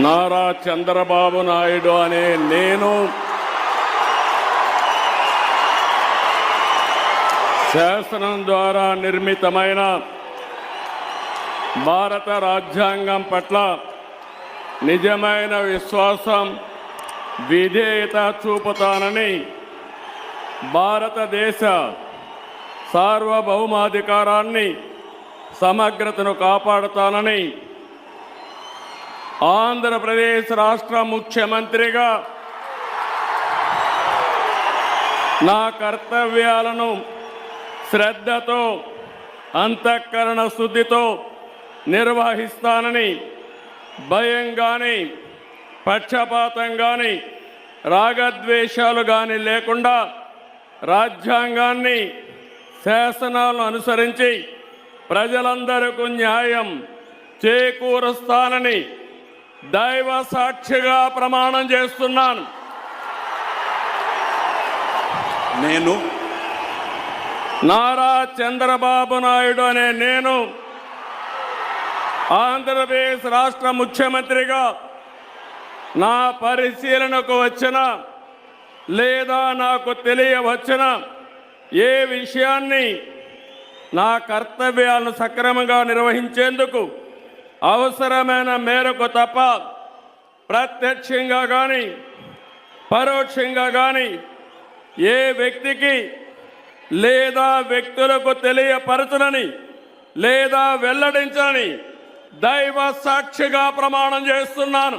నారా చంద్రబాబు నాయుడు అనే నేను శాసనం ద్వారా నిర్మితమైన భారత రాజ్యాంగం పట్ల నిజమైన విశ్వాసం, విధేయత చూపుతానని, భారతదేశ సార్వభౌమాధికారాన్ని, సమగ్రతను కాపాడుతానని ఆంధ్రప్రదేశ్ రాష్ట్ర ముఖ్యమంత్రిగా నా కర్తవ్యాలను శ్రద్ధతో, అంతఃకరణ శుద్ధితో నిర్వహిస్తానని, భయం కానీ, పక్షపాతం కానీ, రాగద్వేషాలు కానీ లేకుండా రాజ్యాంగాన్ని, శాసనాలను అనుసరించి ప్రజలందరికీ న్యాయం చేకూరుస్తానని దైవ సాక్షిగా ప్రమాణం చేస్తున్నాను. నేను నారా చంద్రబాబు నాయుడు అనే నేను ఆంధ్రప్రదేశ్ రాష్ట్ర ముఖ్యమంత్రిగా నా పరిశీలనకు వచ్చిన లేదా నాకు తెలియవచ్చిన ఏ విషయాన్ని నా కర్తవ్యాలను సక్రమంగా నిర్వహించేందుకు అవసరమైన మేరకు తప్ప ప్రత్యక్షంగా కానీ పరోక్షంగా కానీ ఏ వ్యక్తికి లేదా వ్యక్తులకు తెలియపరచునని లేదా వెల్లడించని దైవ సాక్షిగా ప్రమాణం చేస్తున్నాను.